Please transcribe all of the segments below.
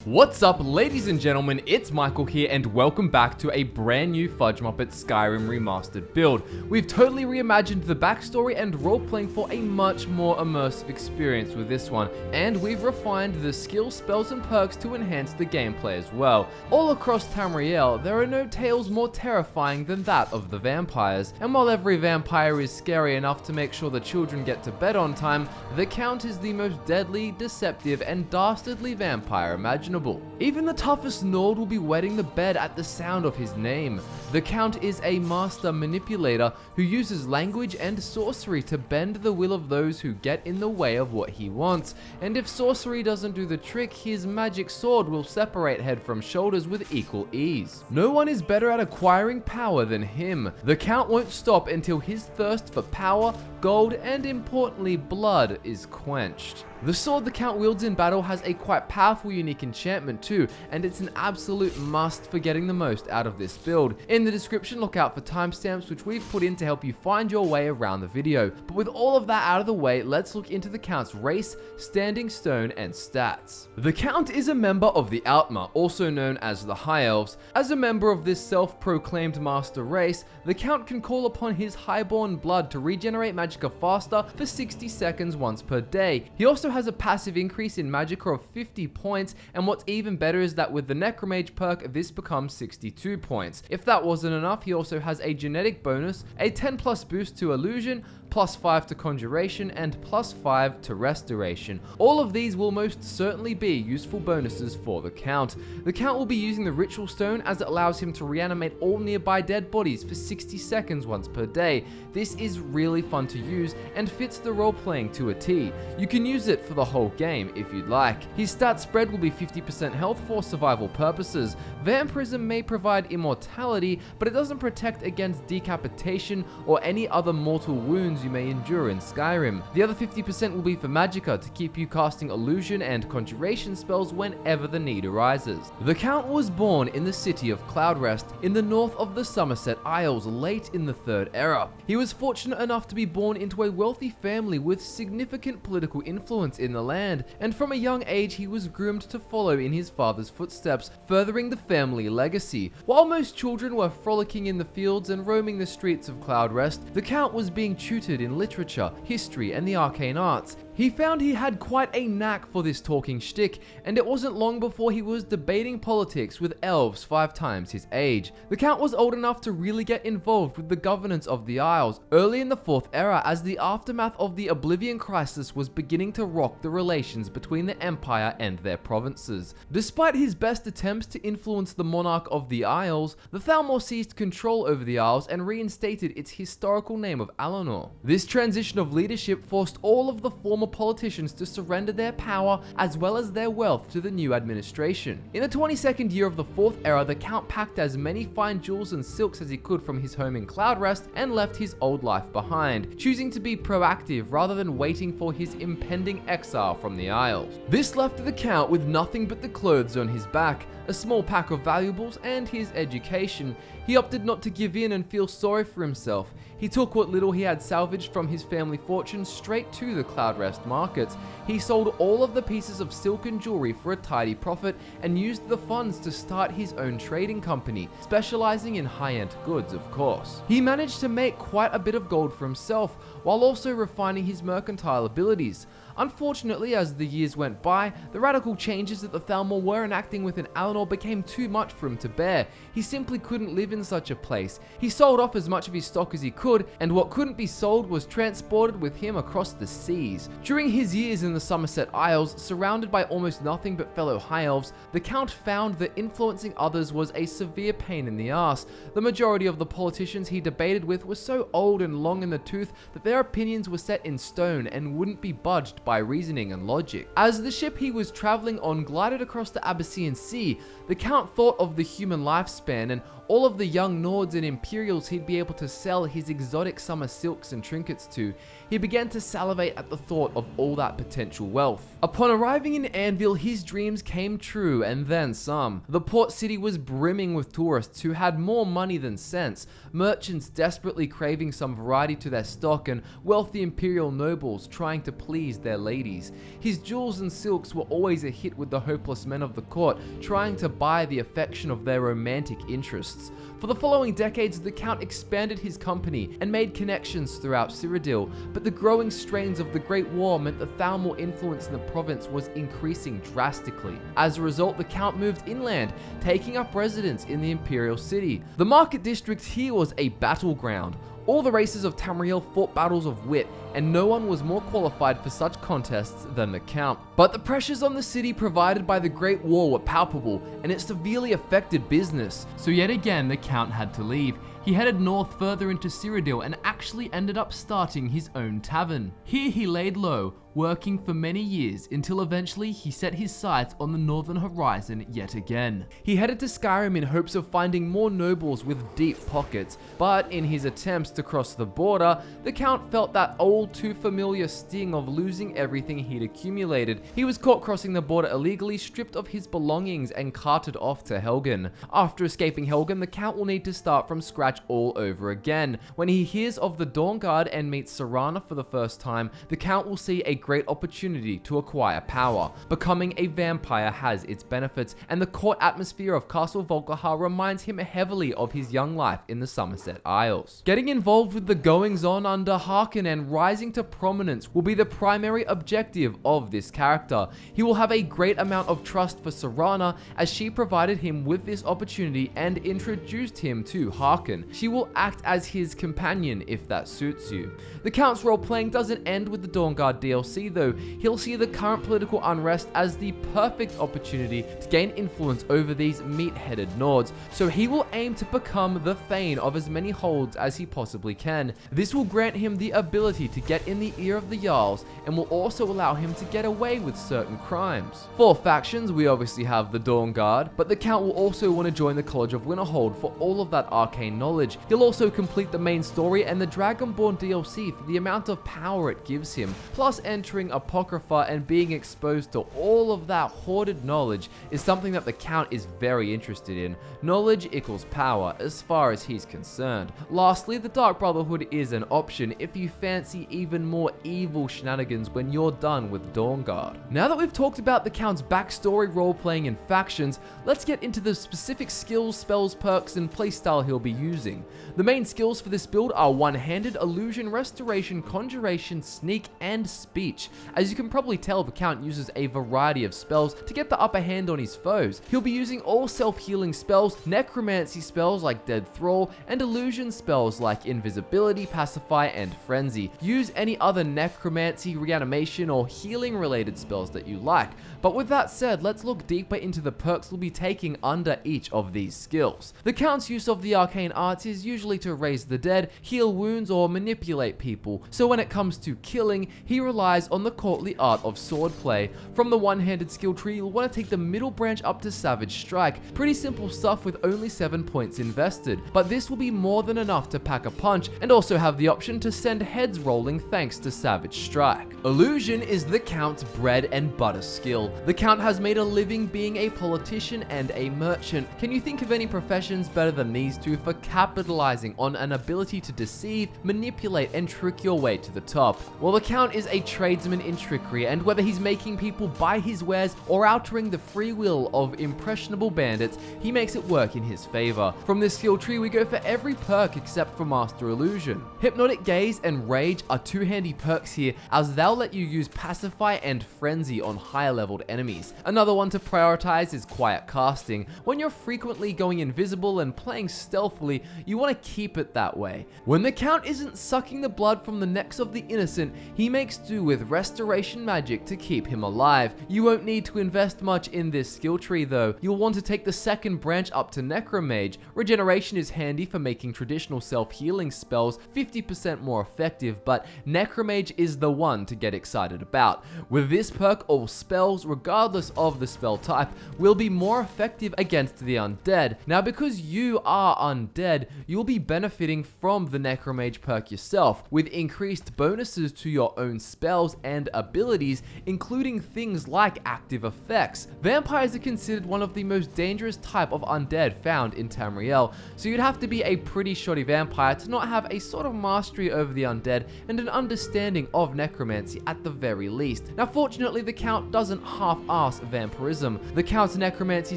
What's up, ladies and gentlemen, it's Michael here, and welcome back to a brand new Fudge Muppet Skyrim Remastered build. We've totally reimagined the backstory and roleplaying for a much more immersive experience with this one, and we've refined the skills, spells, and perks to enhance the gameplay as well. All across Tamriel, there are no tales more terrifying than that of the vampires, and while every vampire is scary enough to make sure the children get to bed on time, the Count is the most deadly, deceptive, and dastardly vampire imaginable. Even the toughest Nord will be wetting the bed at the sound of his name. The Count is a master manipulator who uses language and sorcery to bend the will of those who get in the way of what he wants, and if sorcery doesn't do the trick, his magic sword will separate head from shoulders with equal ease. No one is better at acquiring power than him. The Count won't stop until his thirst for power, gold, and importantly blood is quenched. The sword the Count wields in battle has a quite powerful unique enchantment too, and it's an absolute must for getting the most out of this build. In the description, look out for timestamps which we've put in to help you find your way around the video. But with all of that out of the way, let's look into the Count's race, standing stone, and stats. The Count is a member of the Outma, also known as the High Elves. As a member of this self-proclaimed master race, the Count can call upon his highborn blood to regenerate magicka faster for 60 seconds once per day. He also has a passive increase in magicka of 50 points, and what's even better is that with the Necromage perk, this becomes 62 points. If that wasn't enough, he also has a genetic bonus, a 10+ boost to illusion, +5 to conjuration, and +5 to restoration. All of these will most certainly be useful bonuses for the Count. The Count will be using the Ritual Stone as it allows him to reanimate all nearby dead bodies for 60 seconds once per day. This is really fun to use and fits the role playing to a T. You can use it for the whole game if you'd like. His stat spread will be 50% health for survival purposes. Vampirism may provide immortality, but it doesn't protect against decapitation or any other mortal wounds you may endure in Skyrim. The other 50% will be for magicka to keep you casting illusion and conjuration spells whenever the need arises. The Count was born in the city of Cloudrest in the north of the Summerset Isles late in the Third Era. He was fortunate enough to be born into a wealthy family with significant political influence in the land, and from a young age he was groomed to follow in his father's footsteps, furthering the family legacy. While most children were frolicking in the fields and roaming the streets of Cloudrest, the Count was being tutored in literature, history, and the arcane arts. He found he had quite a knack for this talking shtick, and it wasn't long before he was debating politics with elves 5 times his age. The Count was old enough to really get involved with the governance of the Isles early in the Fourth Era, as the aftermath of the Oblivion Crisis was beginning to rock the relations between the Empire and their provinces. Despite his best attempts to influence the monarch of the Isles, the Thalmor seized control over the Isles and reinstated its historical name of Alinor. This transition of leadership forced all of the former politicians to surrender their power as well as their wealth to the new administration. In the 22nd year of the Fourth Era, the Count packed as many fine jewels and silks as he could from his home in Cloudrest and left his old life behind, choosing to be proactive rather than waiting for his impending exile from the Isles. This left the Count with nothing but the clothes on his back, a small pack of valuables, and his education. He opted not to give in and feel sorry for himself. He took what little he had salvaged from his family fortune straight to the Cloudrest markets. He sold all of the pieces of silk and jewelry for a tidy profit and used the funds to start his own trading company, specializing in high-end goods, of course. He managed to make quite a bit of gold for himself, while also refining his mercantile abilities. Unfortunately, as the years went by, the radical changes that the Thalmor were enacting within Alinor became too much for him to bear. He simply couldn't live in such a place. He sold off as much of his stock as he could, and what couldn't be sold was transported with him across the seas. During his years in the Summerset Isles, surrounded by almost nothing but fellow High Elves, the Count found that influencing others was a severe pain in the ass. The majority of the politicians he debated with were so old and long in the tooth that their opinions were set in stone and wouldn't be budged by reasoning and logic. As the ship he was traveling on glided across the Abyssinian Sea, the Count thought of the human lifespan and all of the young Nords and Imperials he'd be able to sell his exotic summer silks and trinkets to. He began to salivate at the thought of all that potential wealth. Upon arriving in Anvil, his dreams came true, and then some. The port city was brimming with tourists who had more money than sense, merchants desperately craving some variety to their stock, and wealthy Imperial nobles trying to please their ladies. His jewels and silks were always a hit with the hopeless men of the court, trying to buy the affection of their romantic interests. For the following decades, the Count expanded his company and made connections throughout Cyrodiil, but the growing strains of the Great War meant the Thalmor influence in the province was increasing drastically. As a result, the Count moved inland, taking up residence in the Imperial City. The market district here was a battleground. All the races of Tamriel fought battles of wit, and no one was more qualified for such contests than the Count. But the pressures on the city provided by the Great War were palpable, and it severely affected business. So yet again, the Count had to leave. He headed north further into Cyrodiil and actually ended up starting his own tavern. Here he laid low, working for many years until eventually he set his sights on the northern horizon yet again. He headed to Skyrim in hopes of finding more nobles with deep pockets, but in his attempts to cross the border, the Count felt that all too familiar sting of losing everything he'd accumulated. He was caught crossing the border illegally, stripped of his belongings, and carted off to Helgen. After escaping Helgen, the Count will need to start from scratch all over again. When he hears of the Dawnguard and meets Serana for the first time, the Count will see a great opportunity to acquire power. Becoming a vampire has its benefits, and the court atmosphere of Castle Volkihar reminds him heavily of his young life in the Somerset Isles. Getting involved with the goings-on under Harkon and rising to prominence will be the primary objective of this character. He will have a great amount of trust for Serana, as she provided him with this opportunity and introduced him to Harkon. She will act as his companion if that suits you. The Count's role-playing doesn't end with the Dawnguard DLC though. He'll see the current political unrest as the perfect opportunity to gain influence over these meat-headed Nords, so he will aim to become the Thane of as many holds as he possibly can. This will grant him the ability to get in the ear of the Jarls and will also allow him to get away with certain crimes. For factions, we obviously have the Dawnguard, but the Count will also want to join the College of Winterhold for all of that arcane knowledge. He'll also complete the main story and the Dragonborn DLC for the amount of power it gives him. Plus, entering Apocrypha and being exposed to all of that hoarded knowledge is something that the Count is very interested in. Knowledge equals power as far as he's concerned. Lastly, the Dark Brotherhood is an option if you fancy even more evil shenanigans when you're done with Dawnguard. Now that we've talked about the Count's backstory, role-playing, and factions, let's get into the specific skills, spells, perks, and playstyle he'll be using. The main skills for this build are one-handed, illusion, restoration, conjuration, sneak, and speech. As you can probably tell, the Count uses a variety of spells to get the upper hand on his foes. He'll be using all self-healing spells, necromancy spells like Dead Thrall, and illusion spells like invisibility, pacify, and frenzy. Use any other necromancy, reanimation, or healing related spells that you like. But with that said, let's look deeper into the perks we'll be taking under each of these skills. The Count's use of the arcane arts is usually to raise the dead, heal wounds, or manipulate people, so when it comes to killing, he relies on the courtly art of swordplay. From the one-handed skill tree, you'll want to take the middle branch up to Savage Strike. Pretty simple stuff with only 7 points invested, but this will be more than enough to pack a punch and also have the option to send heads rolling thanks to Savage Strike. Illusion is the Count's bread and butter skill. The Count has made a living being a politician and a merchant. Can you think of any professions better than these two for capitalizing on an ability to deceive, manipulate, and trick your way to the top? Well, the Count is a tradesman in trickery, and whether he's making people buy his wares or altering the free will of impressionable bandits, he makes it work in his favor. From this skill tree, we go for every perk except for Master Illusion. Hypnotic Gaze and Rage are two handy perks here, as they'll let you use Pacify and Frenzy on higher leveled enemies. Another one to prioritize is Quiet Casting. When you're frequently going invisible and playing stealthily, you want to keep it that way. When the Count isn't sucking the blood from the necks of the innocent, he makes do with restoration magic to keep him alive. You won't need to invest much in this skill tree though. You'll want to take the second branch up to Necromage. Regeneration is handy for making traditional self-healing spells 50% more effective, but Necromage is the one to get excited about. With this perk, all spells, regardless of the spell type, will be more effective against the undead. Now, because you are undead, you'll be benefiting from the Necromage perk yourself, with increased bonuses to your own spells and abilities, including things like active effects. Vampires are considered one of the most dangerous type of undead found in Tamriel, so you'd have to be a pretty shoddy vampire to not have a sort of mastery over the undead and and an understanding of necromancy at the very least. Now fortunately, the Count doesn't half-ass vampirism. The Count's necromancy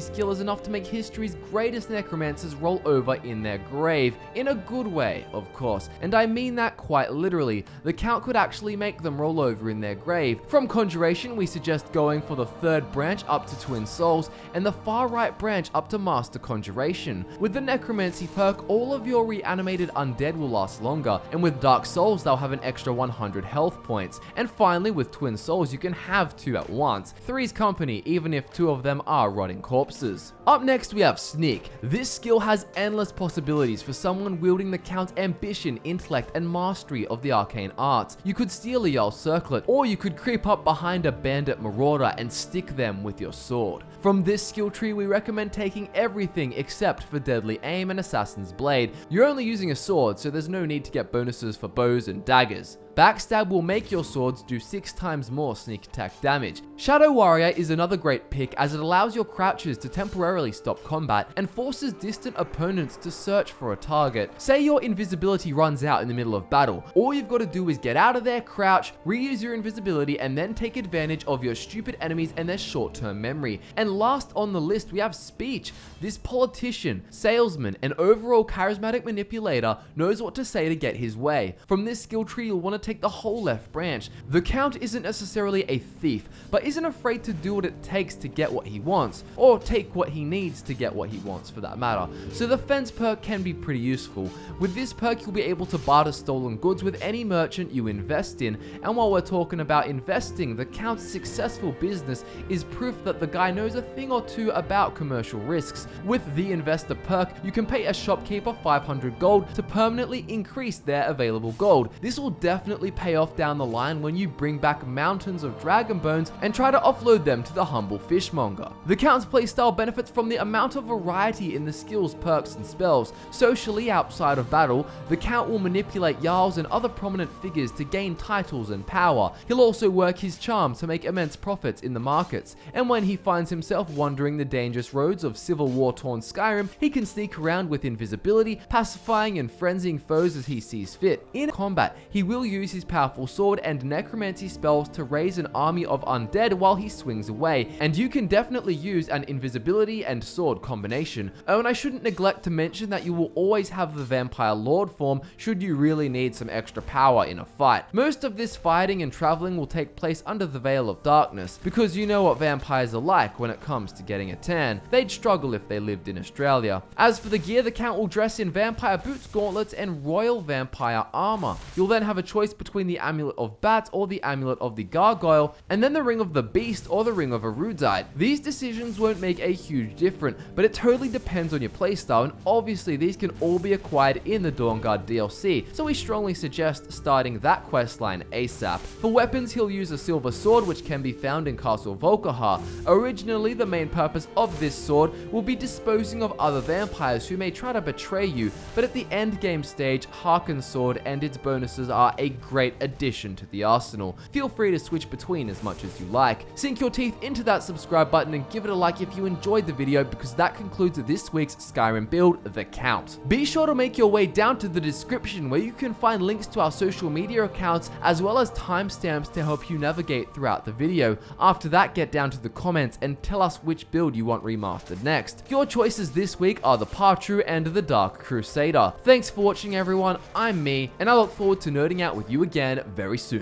skill is enough to make history's greatest necromancers roll over in their grave, in a good way, of course, and I mean that quite literally. The Count could actually make them roll over in their grave. From Conjuration, we suggest going for the third branch up to Twin Souls, and the far right branch up to Master Conjuration. With the Necromancy perk, all of your reanimated undead will last longer, and with Dark Souls, they'll have an extra 100 health points. And finally, with Twin Souls, you can have 2 at once. 3's company, even if 2 of them are rotting corpses. Up next, we have Sneak. This skill has endless possibilities for someone wielding the Count's ambition, intellect, and mastery of the arcane arts. You could steal a Jarl Circlet, or you could creep up behind a bandit marauder and stick them with your sword. From this skill tree, we recommend taking everything except for Deadly Aim and Assassin's Blade. You're only using a sword, so there's no need to get bonuses for bows and daggers. Backstab will make your swords do 6 times more sneak attack damage. Shadow Warrior is another great pick as it allows your crouches to temporarily stop combat and forces distant opponents to search for a target. Say your invisibility runs out in the middle of battle. All you've got to do is get out of there, crouch, reuse your invisibility, and then take advantage of your stupid enemies and their short-term memory. And last on the list, we have Speech. This politician, salesman, and overall charismatic manipulator knows what to say to get his way. From this skill tree, you'll want to take the whole left branch. The Count isn't necessarily a thief, but isn't afraid to do what it takes to get what he wants, or take what he needs to get what he wants for that matter. So the Fence perk can be pretty useful. With this perk, you'll be able to barter stolen goods with any merchant you invest in, and while we're talking about investing, the Count's successful business is proof that the guy knows a thing or two about commercial risks. With the Investor perk, you can pay a shopkeeper 500 gold to permanently increase their available gold. This will definitely pay off down the line when you bring back mountains of dragon bones and try to offload them to the humble fishmonger. The Count's playstyle benefits from the amount of variety in the skills, perks, and spells. Socially, outside of battle, the Count will manipulate Jarls and other prominent figures to gain titles and power. He'll also work his charm to make immense profits in the markets, and when he finds himself wandering the dangerous roads of civil war-torn Skyrim, he can sneak around with invisibility, pacifying and frenzying foes as he sees fit. In combat, he will use his powerful sword and necromancy spells to raise an army of undead while he swings away, and you can definitely use an invisibility and sword combination. Oh, and I shouldn't neglect to mention that you will always have the Vampire Lord form should you really need some extra power in a fight. Most of this fighting and traveling will take place under the Veil of Darkness, because you know what vampires are like when it comes to getting a tan. They'd struggle if they lived in Australia. As for the gear, the Count will dress in vampire boots, gauntlets, and royal vampire armor. You'll then have a choice between the Amulet of Bats or the Amulet of the Gargoyle, and then the Ring of the Beast or the Ring of Erudite. These decisions won't make a huge difference, but it totally depends on your playstyle, and obviously these can all be acquired in the Dawnguard DLC, so we strongly suggest starting that questline ASAP. For weapons, he'll use a silver sword which can be found in Castle Volkihar. Originally, the main purpose of this sword will be disposing of other vampires who may try to betray you, but at the end game stage, Harkon's sword and its bonuses are a great addition to the arsenal. Feel free to switch between as much as you like. Sink your teeth into that subscribe button and give it a like if you enjoyed the video, because that concludes this week's Skyrim build, The Count. Be sure to make your way down to the description where you can find links to our social media accounts as well as timestamps to help you navigate throughout the video. After that, get down to the comments and tell us which build you want remastered next. Your choices this week are the Patru and the Dark Crusader. Thanks for watching everyone, I'm me, and I look forward to nerding out with you again very soon.